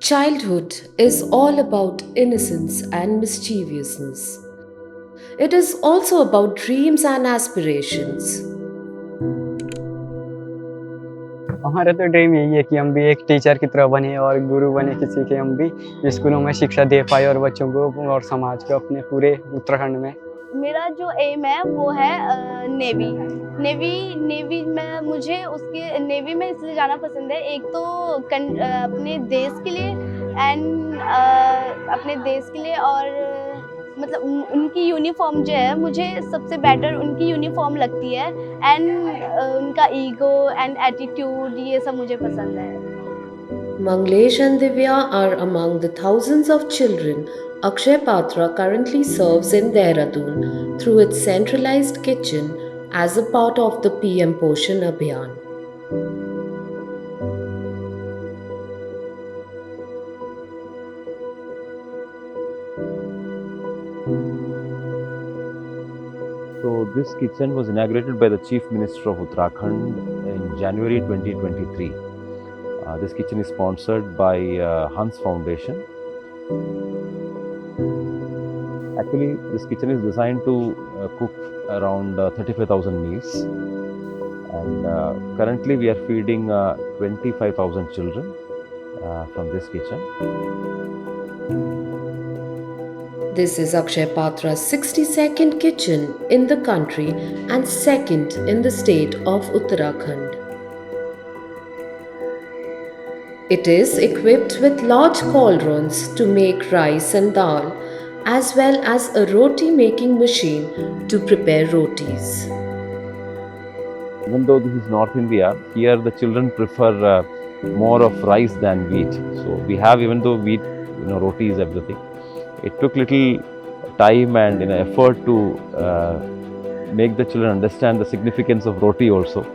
Childhood is all about innocence and mischievousness. It is also about dreams and aspirations. हमारा तो dream यही है कि हम भी एक टीचर की तरह बने और गुरु बने किसी के, हम भी स्कूलों में शिक्षा दे पाए और बच्चों को और समाज को अपने पूरे उत्तराखंड में। मेरा जो एम है वो है नेवी नेवी में मुझे उसके नेवी में इसलिए जाना पसंद है। एक तो अपने देश के लिए एंड अपने देश के लिए और मतलब उनकी यूनिफॉर्म जो है मुझे सबसे बेटर उनकी यूनिफॉर्म लगती है एंड उनका ईगो एंड एटीट्यूड ये सब मुझे पसंद है। Manglesh and Divya are among the thousands of children Akshay Patra currently serves in Dehradun through its centralized kitchen as a part of the PM Poshan Abhiyan. So this kitchen was inaugurated by the Chief Minister of Uttarakhand in January 2023. This kitchen is sponsored by Hans Foundation. Actually, this kitchen is designed to cook around 35,000 meals, and currently we are feeding 25,000 children from this kitchen. This is Akshay Patra's 62nd kitchen in the country and second in the state of Uttarakhand. It is equipped with large cauldrons to make rice and dal, as well as a roti making machine to prepare rotis. Even though this is North India, here the children prefer more of rice than wheat. So we have, even though wheat, roti is everything. It took little time and effort to make the children understand the significance of roti also.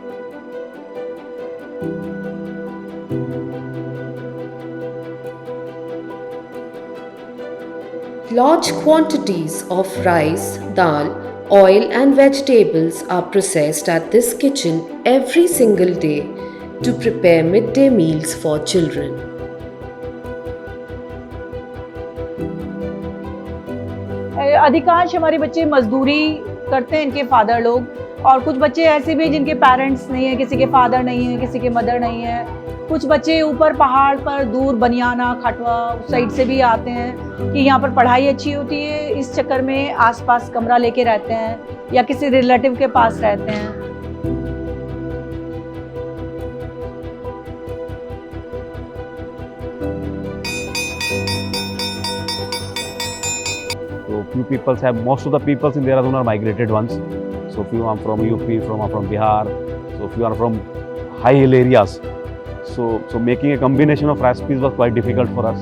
Large quantities of rice, dal, oil and vegetables are processed at this kitchen every single day to prepare midday meals for children. अधिकांश हमारे बच्चे मजदूरी करते हैं, इनके father लोग, और कुछ बच्चे ऐसे भी जिनके पेरेंट्स नहीं है, किसी के फादर नहीं है, किसी के मदर नहीं है। कुछ बच्चे ऊपर पहाड़ पर दूर बनियाना खाटवा उस साइड से भी आते हैं कि यहाँ पर पढ़ाई अच्छी होती है, इस चक्कर में आसपास कमरा लेके रहते हैं या किसी रिलेटिव के पास रहते हैं। So few people have, most of the peoples in Dehradun are migrated ones. So few are from UP, from Bihar. So few are from high hill areas. So making a combination of recipes was quite difficult for us.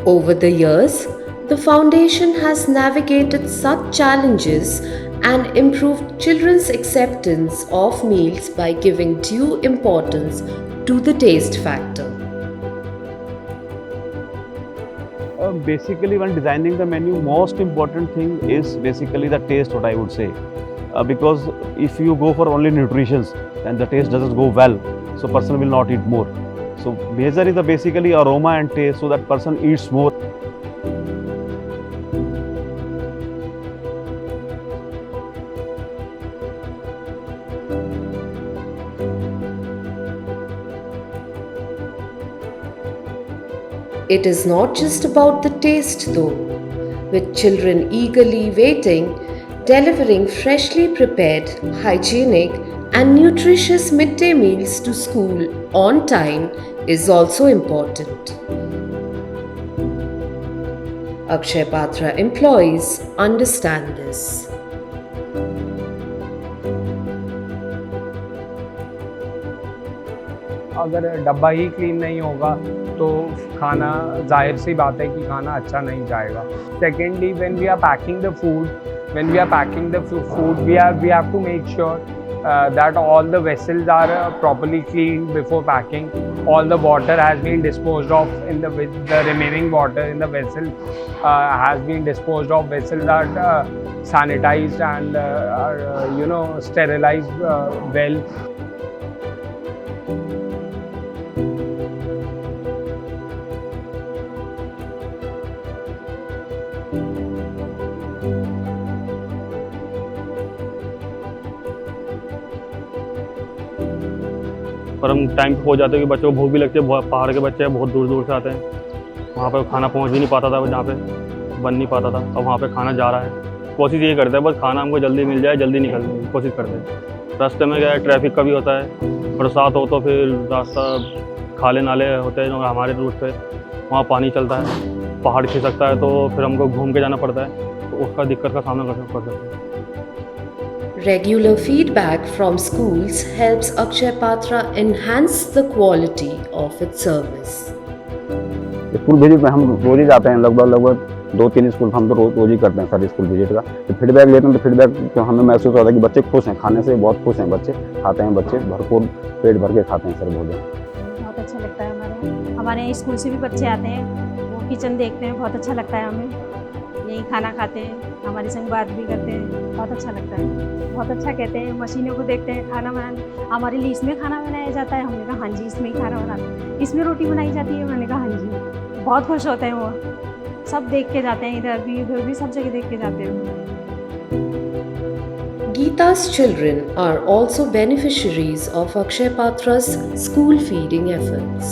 Over the years, the foundation has navigated such challenges and improved children's acceptance of meals by giving due importance to the taste factor. Basically, when designing the menu, most important thing is basically the taste, what I would say. Because if you go for only nutrition, then the taste doesn't go well, so person will not eat more. So major is the basically aroma and taste, so that person eats more. It is not just about the taste though, with children eagerly waiting, delivering freshly prepared, hygienic and nutritious midday meals to school on time is also important. Akshay Patra employees understand this. अगर डब्बा ही clean नहीं होगा तो खाना, जाहिर सी बात है कि खाना अच्छा नहीं जाएगा। Secondly, when we are packing the food we have to make sure that all the vessels are properly cleaned before packing. All the water has been disposed of the remaining water in the vessel has been disposed of. Vessels are sanitized and sterilized well. पर हम time पे पहुँच जाते हैं कि बच्चों को भूख भी लगती है, बहुत पहाड़ के बच्चे हैं, बहुत दूर दूर से आते हैं, वहाँ पे खाना पहुँच भी नहीं पाता था, जहाँ पे बन नहीं पाता था, अब वहाँ पे खाना जा रहा है। कोशिश ये करते हैं बस खाना हमको जल्दी मिल जाए, जल्दी निकलने की कोशिश करते हैं। रास्ते में क्या है, ट्रैफिक का भी होता है, बरसात हो तो फिर रास्ता खाले नाले होते हैं और हमारे रूट पे वहाँ पानी चलता है, पहाड़ खिसकता है, तो फिर हमको घूम के जाना पड़ता है, तो उसका दिक्कत का सामना करना पड़ता है। Regular feedback from schools helps Akshay Patra enhance the quality of its service. School visit में हम रोज ही जाते हैं, लगभग 2-3 स्कूल हम तो रोज ही करते हैं सर स्कूल विजिट का। तो फीडबैक लेते हैं तो फीडबैक हमें महसूस होता है कि बच्चे खुश हैं, खाने से बहुत खुश हैं बच्चे, खाते हैं बच्चे भरपूर पेट भर के खाते हैं सर भोजन। बहुत अच्छा लगता है। हमारे यहाँ स्कूल से भी बच्चे आते हैं, वो किचन देखते हैं, बहुत अच्छा लगता है हमें। यही खाना खाते हैं, हमारे संग बात भी करते हैं, बहुत अच्छा लगता है। बहुत अच्छा कहते हैं, मशीनों को देखते हैं खाना बनाने, हमारे लिए इसमें खाना बनाया जाता है, हमने कहा हाँ जी इसमें ही खाना बनाते, इसमें रोटी बनाई जाती है, मैंने कहा हाँ जी। बहुत खुश होते हैं वो, सब देख के जाते हैं, इधर भी उधर भी सब जगह देख के जाते हैं। Geeta's children are also beneficiaries of Akshay Patra's school feeding efforts.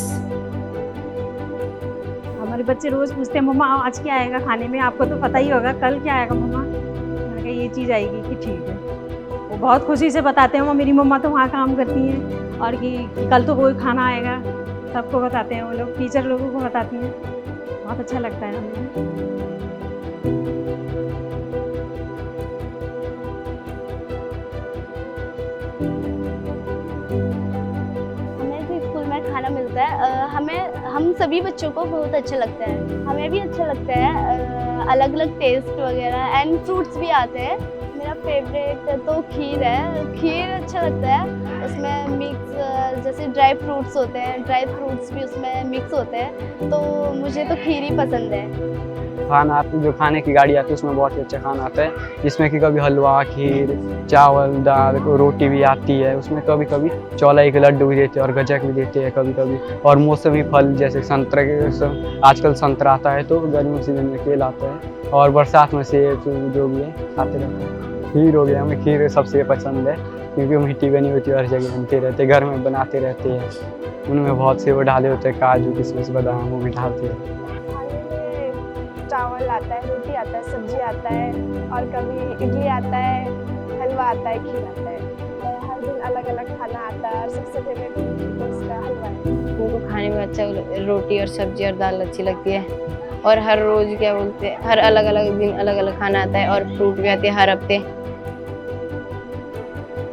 हमारे बच्चे रोज़ पूछते हैं मम्मा आज क्या आएगा खाने में, आपको तो पता ही होगा कल क्या आएगा मम्मा। मैंने कहा ये चीज़ आएगी कि ठीक है। वो बहुत खुशी से बताते हैं, वो मेरी मम्मा तो वहाँ काम करती हैं और कि कल तो कोई खाना आएगा, सबको बताते हैं वो लोग, टीचर लोगों को बताती हैं। बहुत अच्छा लगता है हमें। खाना मिलता है, हम सभी बच्चों को बहुत अच्छा लगता है, हमें भी अच्छा लगता है, अलग अलग टेस्ट वगैरह एंड फ्रूट्स भी आते हैं। मेरा फेवरेट तो खीर है, खीर अच्छा लगता है, उसमें मिक्स जैसे ड्राई फ्रूट्स होते हैं, ड्राई फ्रूट्स भी उसमें मिक्स होते हैं, तो मुझे तो खीर ही पसंद है। खाना जो खाने की गाड़ी आती है उसमें बहुत ही अच्छा खाना आता है, जिसमें कि कभी हलवा, खीर, चावल, दाल, रोटी भी आती है, उसमें कभी कभी चौलाई के लड्डू भी देते हैं और गजक भी देते हैं कभी कभी, और मौसमी फल जैसे संतरा के, आजकल संतरा आता है तो गर्मी सीजन में केला आता है, और बरसात में सेब जो भी है खाते रहते हैं। खीर हो गया, हमें खीर सबसे पसंद है क्योंकि मिट्टी बनी होती है, हर जगह बनते रहते हैं, घर में बनाते रहते हैं, उनमें बहुत से वो डाले होते हैं, काजू किशमिश बादाम वो भी डालते हैं। चावल आता है, रोटी आता है, सब्जी आता है, और कभी इडली आता है, हलवा आता है, खीर आता है। हर दिन अलग अलग खाना आता है और सबसे फेवरेट तो उसका हलवा है। उनको खाने में अच्छा रोटी और सब्जी और दाल अच्छी लगती है, और हर रोज़ क्या बोलते हैं, हर अलग अलग दिन अलग अलग खाना आता है, और फ्रूट भी आते हैं हर हफ्ते।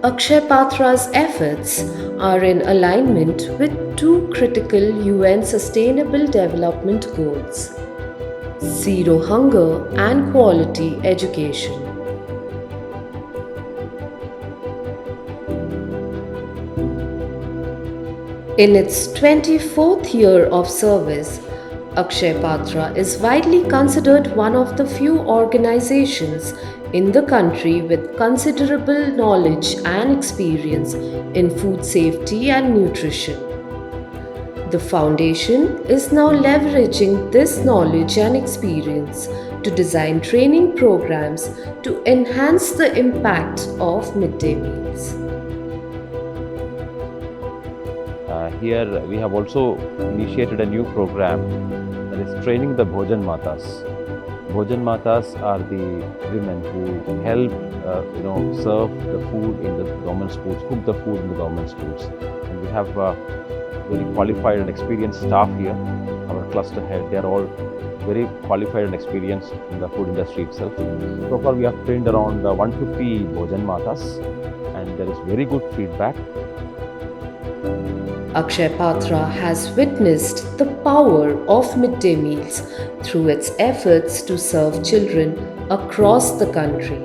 Akshay Patra's efforts are in alignment with two critical UN Sustainable Development Goals: zero hunger and quality education. In its 24th year of service, Akshay Patra is widely considered one of the few organizations in the country with considerable knowledge and experience in food safety and nutrition. The foundation is now leveraging this knowledge and experience to design training programs to enhance the impact of midday meals. Here we have also initiated a new program that is training the Bhojan Matas. Bhojan Matas are the women who help serve the food in the government schools, cook the food in the government schools. And we have very qualified and experienced staff here. Our cluster head, they are all very qualified and experienced in the food industry itself. So far we have trained around 150 Bhojan Matas, and there is very good feedback. Akshay Patra has witnessed the power of midday meals through its efforts to serve children across the country.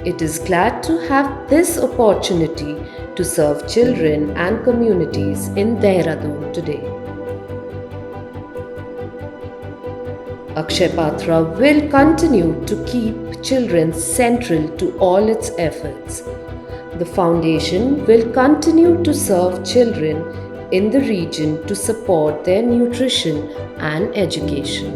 It is glad to have this opportunity to serve children and communities in Dehradun today. Akshay Patra will continue to keep children central to all its efforts. The foundation will continue to serve children in the region to support their nutrition and education.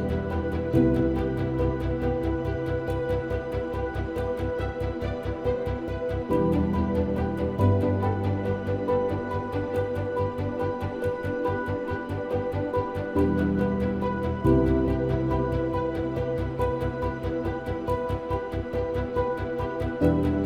है।